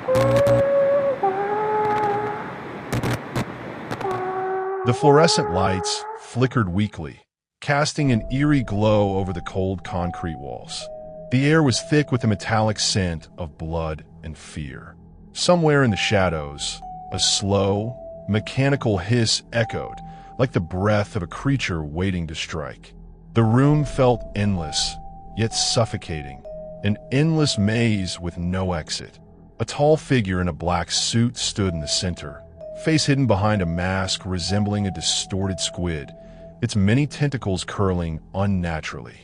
The fluorescent lights flickered weakly, casting an eerie glow over the cold concrete walls. The air was thick with a metallic scent of blood and fear. Somewhere in the shadows, a slow, mechanical hiss echoed, like the breath of a creature waiting to strike. The room felt endless, yet suffocating, an endless maze with no exit. A tall figure in a black suit stood in the center, face hidden behind a mask resembling a distorted squid, its many tentacles curling unnaturally.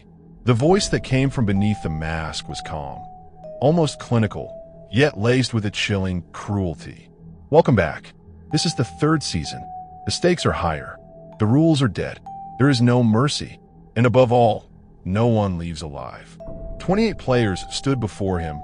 The voice that came from beneath the mask was calm, almost clinical, yet laced with a chilling cruelty. "Welcome back. This is the third season. The stakes are higher. The rules are dead. There is no mercy. And above all, no one leaves alive." 28 players stood before him,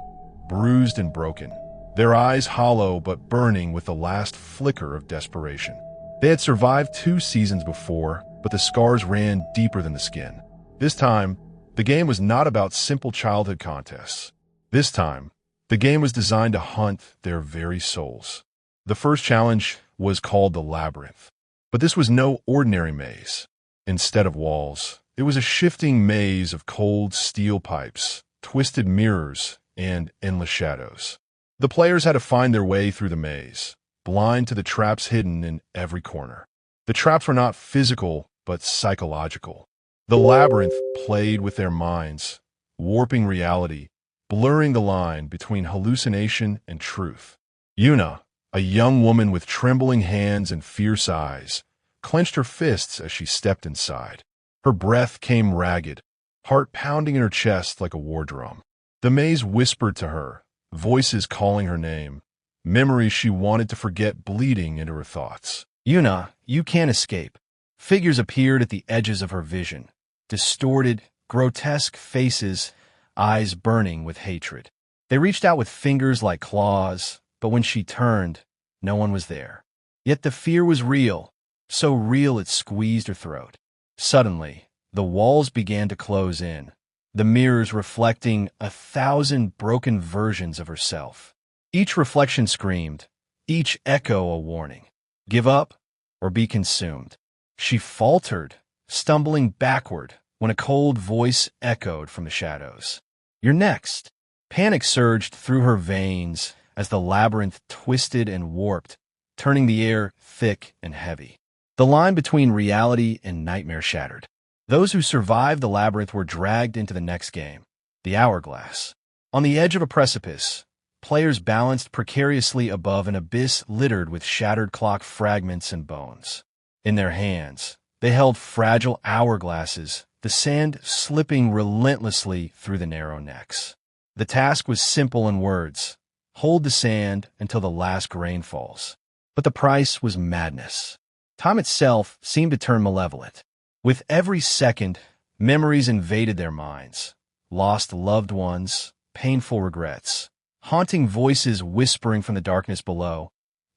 bruised and broken, their eyes hollow but burning with the last flicker of desperation. They had survived 2 seasons before, but the scars ran deeper than the skin. This time, the game was not about simple childhood contests. This time, the game was designed to hunt their very souls. The first challenge was called the Labyrinth. But this was no ordinary maze. Instead of walls, it was a shifting maze of cold steel pipes, twisted mirrors, and endless shadows. The players had to find their way through the maze, blind to the traps hidden in every corner. The traps were not physical, but psychological. The labyrinth played with their minds, warping reality, blurring the line between hallucination and truth. Yuna, a young woman with trembling hands and fierce eyes, clenched her fists as she stepped inside. Her breath came ragged, heart pounding in her chest like a war drum. The maze whispered to her, voices calling her name, memories she wanted to forget bleeding into her thoughts. "Yuna, you can't escape." Figures appeared at the edges of her vision, distorted, grotesque faces, eyes burning with hatred. They reached out with fingers like claws, but when she turned, no one was there. Yet the fear was real, so real it squeezed her throat. Suddenly, the walls began to close in, the mirrors reflecting 1,000 broken versions of herself. Each reflection screamed, each echo a warning. Give up or be consumed. She faltered, stumbling backward when a cold voice echoed from the shadows. "You're next." Panic surged through her veins as the labyrinth twisted and warped, turning the air thick and heavy. The line between reality and nightmare shattered. Those who survived the labyrinth were dragged into the next game, the hourglass. On the edge of a precipice, players balanced precariously above an abyss littered with shattered clock fragments and bones. In their hands, they held fragile hourglasses, the sand slipping relentlessly through the narrow necks. The task was simple in words: hold the sand until the last grain falls. But the price was madness. Time itself seemed to turn malevolent. With every second, memories invaded their minds. Lost loved ones, painful regrets, haunting voices whispering from the darkness below,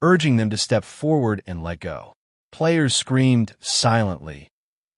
urging them to step forward and let go. Players screamed silently,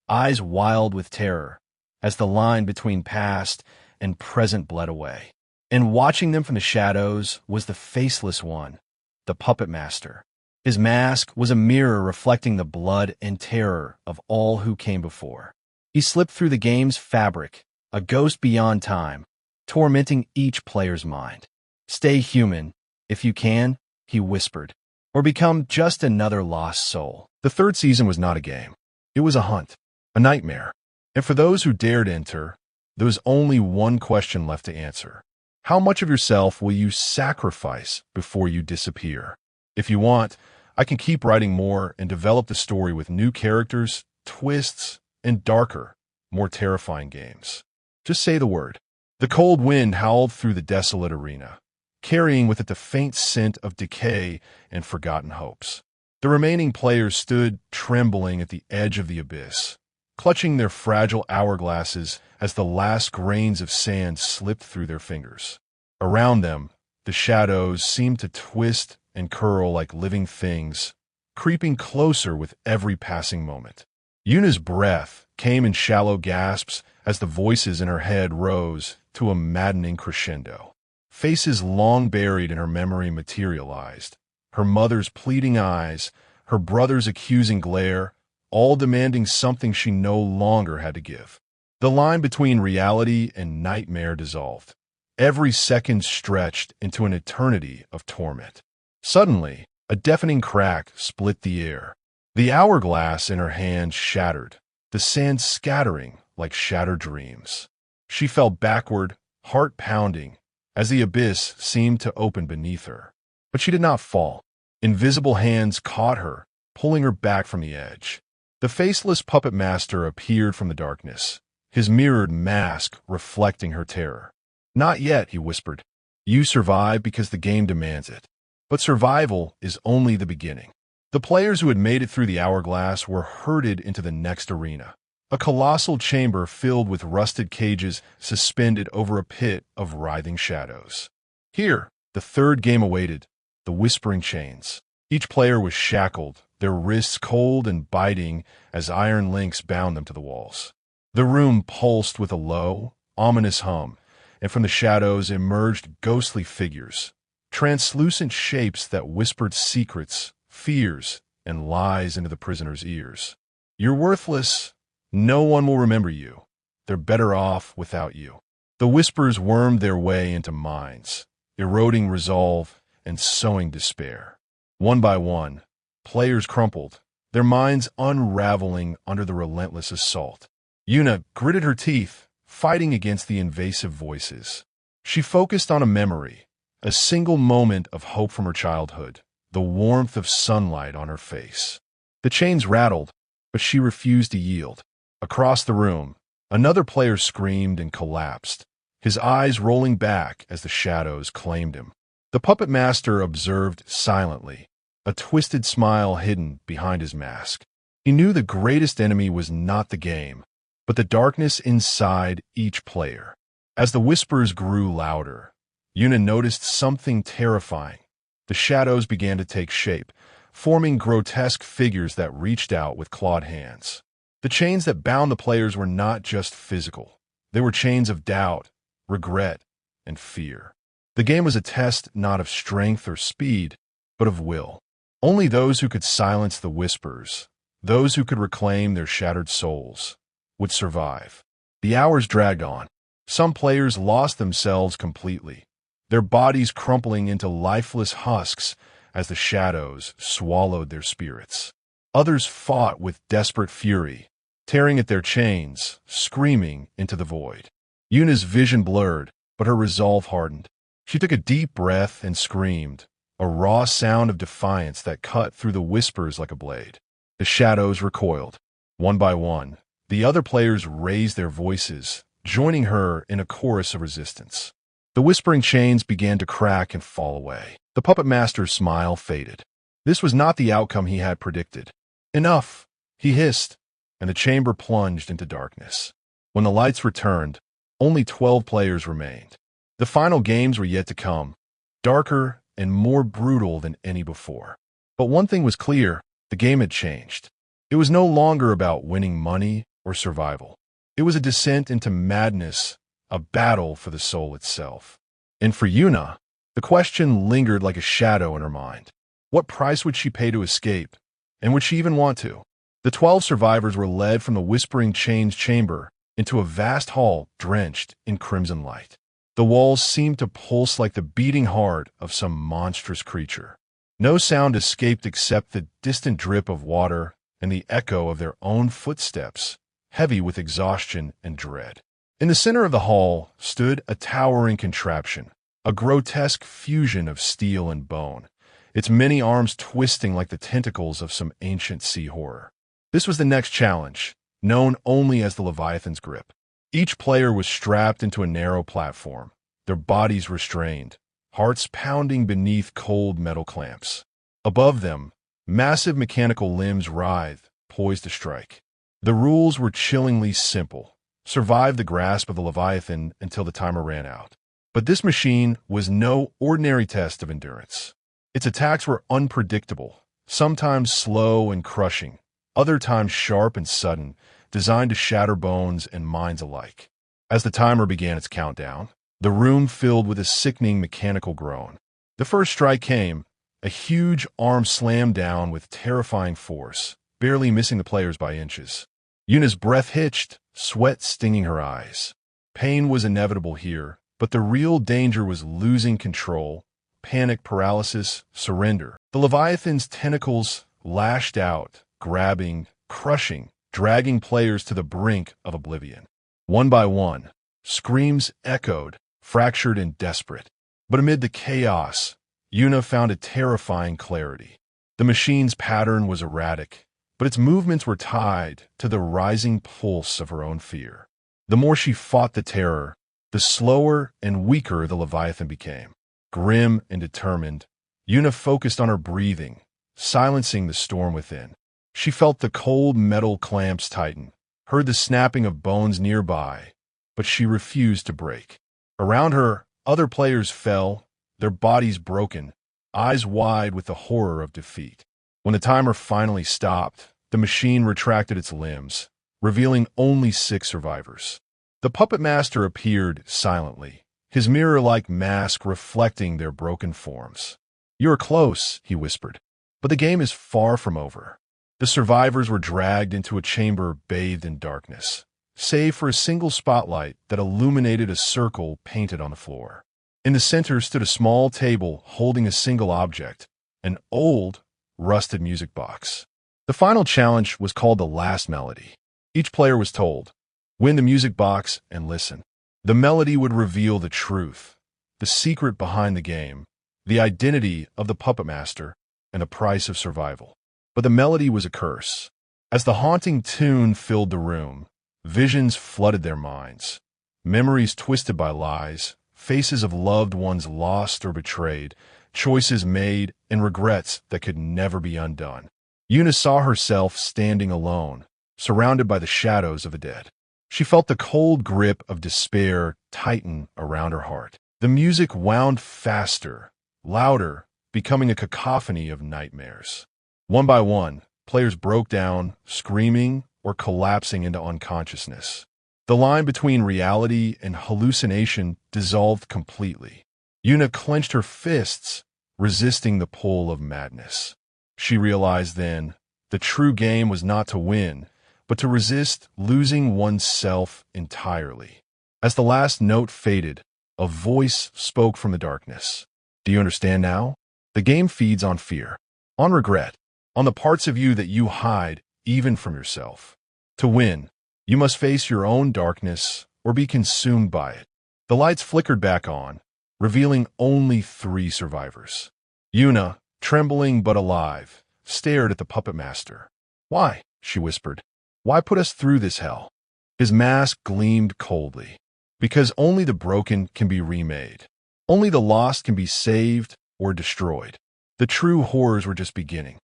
eyes wild with terror, as the line between past and present bled away. And watching them from the shadows was the faceless one, the Puppetmaster. His mask was a mirror reflecting the blood and terror of all who came before. He slipped through the game's fabric, a ghost beyond time, tormenting each player's mind. "Stay human, if you can," he whispered, "or become just another lost soul." The third season was not a game. It was a hunt, a nightmare. And for those who dared enter, there was only one question left to answer. How much of yourself will you sacrifice before you disappear? If you want, I can keep writing more and develop the story with new characters, twists, and darker, more terrifying games. Just say the word. The cold wind howled through the desolate arena, carrying with it the faint scent of decay and forgotten hopes. The remaining players stood trembling at the edge of the abyss, clutching their fragile hourglasses as the last grains of sand slipped through their fingers. Around them, the shadows seemed to twist and curl like living things, creeping closer with every passing moment. Yuna's breath came in shallow gasps as the voices in her head rose to a maddening crescendo. Faces long buried in her memory materialized. Her mother's pleading eyes, her brother's accusing glare, all demanding something she no longer had to give. The line between reality and nightmare dissolved. Every second stretched into an eternity of torment. Suddenly, a deafening crack split the air. The hourglass in her hand shattered, the sand scattering like shattered dreams. She fell backward, heart pounding, as the abyss seemed to open beneath her. But she did not fall. Invisible hands caught her, pulling her back from the edge. The faceless Puppetmaster appeared from the darkness, his mirrored mask reflecting her terror. "Not yet," he whispered. "You survive because the game demands it. But survival is only the beginning." The players who had made it through the hourglass were herded into the next arena, a colossal chamber filled with rusted cages suspended over a pit of writhing shadows. Here, the third game awaited, the Whispering Chains. Each player was shackled, their wrists cold and biting as iron links bound them to the walls. The room pulsed with a low, ominous hum, and from the shadows emerged ghostly figures, translucent shapes that whispered secrets, fears, and lies into the prisoner's ears. "You're worthless. No one will remember you. They're better off without you." The whispers wormed their way into minds, eroding resolve and sowing despair. One by one, players crumpled, their minds unraveling under the relentless assault. Yuna gritted her teeth, fighting against the invasive voices. She focused on a memory, a single moment of hope from her childhood, the warmth of sunlight on her face. The chains rattled, but she refused to yield. Across the room, another player screamed and collapsed, his eyes rolling back as the shadows claimed him. The Puppetmaster observed silently, a twisted smile hidden behind his mask. He knew the greatest enemy was not the game, but the darkness inside each player. As the whispers grew louder, Yuna noticed something terrifying. The shadows began to take shape, forming grotesque figures that reached out with clawed hands. The chains that bound the players were not just physical. They were chains of doubt, regret, and fear. The game was a test not of strength or speed, but of will. Only those who could silence the whispers, those who could reclaim their shattered souls, would survive. The hours dragged on. Some players lost themselves completely, their bodies crumpling into lifeless husks as the shadows swallowed their spirits. Others fought with desperate fury, tearing at their chains, screaming into the void. Yuna's vision blurred, but her resolve hardened. She took a deep breath and screamed, a raw sound of defiance that cut through the whispers like a blade. The shadows recoiled. One by one, the other players raised their voices, joining her in a chorus of resistance. The whispering chains began to crack and fall away. The Puppetmaster's smile faded. This was not the outcome he had predicted. "Enough," he hissed, and the chamber plunged into darkness. When the lights returned, only 12 players remained. The final games were yet to come, darker and more brutal than any before. But one thing was clear, the game had changed. It was no longer about winning money or survival. It was a descent into madness, a battle for the soul itself. And for Yuna, the question lingered like a shadow in her mind. What price would she pay to escape? And would she even want to? The 12 survivors were led from the Whispering Chains chamber into a vast hall drenched in crimson light. The walls seemed to pulse like the beating heart of some monstrous creature. No sound escaped except the distant drip of water and the echo of their own footsteps, heavy with exhaustion and dread. In the center of the hall stood a towering contraption, a grotesque fusion of steel and bone, its many arms twisting like the tentacles of some ancient sea horror. This was the next challenge, known only as the Leviathan's Grip. Each player was strapped into a narrow platform, their bodies restrained, hearts pounding beneath cold metal clamps. Above them, massive mechanical limbs writhed, poised to strike. The rules were chillingly simple. Survive the grasp of the Leviathan until the timer ran out. But this machine was no ordinary test of endurance. Its attacks were unpredictable, sometimes slow and crushing, other times sharp and sudden, designed to shatter bones and minds alike. As the timer began its countdown, the room filled with a sickening mechanical groan. The first strike came. A huge arm slammed down with terrifying force, barely missing the players by inches. Yuna's breath hitched, sweat stinging her eyes. Pain was inevitable here, but the real danger was losing control, panic paralysis, surrender. The Leviathan's tentacles lashed out, grabbing, crushing, dragging players to the brink of oblivion. One by one, screams echoed, fractured and desperate. But amid the chaos, Yuna found a terrifying clarity. The machine's pattern was erratic, but its movements were tied to the rising pulse of her own fear. The more she fought the terror, the slower and weaker the Leviathan became. Grim and determined, Yuna focused on her breathing, silencing the storm within. She felt the cold metal clamps tighten, heard the snapping of bones nearby, but she refused to break. Around her, other players fell, their bodies broken, eyes wide with the horror of defeat. When the timer finally stopped, the machine retracted its limbs, revealing only 6 survivors. The Puppetmaster appeared silently, his mirror-like mask reflecting their broken forms. "You're close," he whispered, "but the game is far from over." The survivors were dragged into a chamber bathed in darkness, save for a single spotlight that illuminated a circle painted on the floor. In the center stood a small table holding a single object, an old, rusted music box. The final challenge was called the Last Melody. Each player was told, "Win the music box and listen." The melody would reveal the truth, the secret behind the game, the identity of the Puppetmaster, and the price of survival. But the melody was a curse. As the haunting tune filled the room, visions flooded their minds, memories twisted by lies, faces of loved ones lost or betrayed, choices made, and regrets that could never be undone. Yuna saw herself standing alone, surrounded by the shadows of the dead. She felt the cold grip of despair tighten around her heart. The music wound faster, louder, becoming a cacophony of nightmares. One by one, players broke down, screaming or collapsing into unconsciousness. The line between reality and hallucination dissolved completely. Yuna clenched her fists, resisting the pull of madness. She realized then, the true game was not to win, but to resist losing oneself entirely. As the last note faded, a voice spoke from the darkness. "Do you understand now? The game feeds on fear, on regret, on the parts of you that you hide even from yourself. To win, you must face your own darkness or be consumed by it." The lights flickered back on, revealing only 3 survivors. Yuna, trembling but alive, stared at the Puppetmaster. "Why?" she whispered. "Why put us through this hell?" His mask gleamed coldly. "Because only the broken can be remade. Only the lost can be saved or destroyed. The true horrors were just beginning."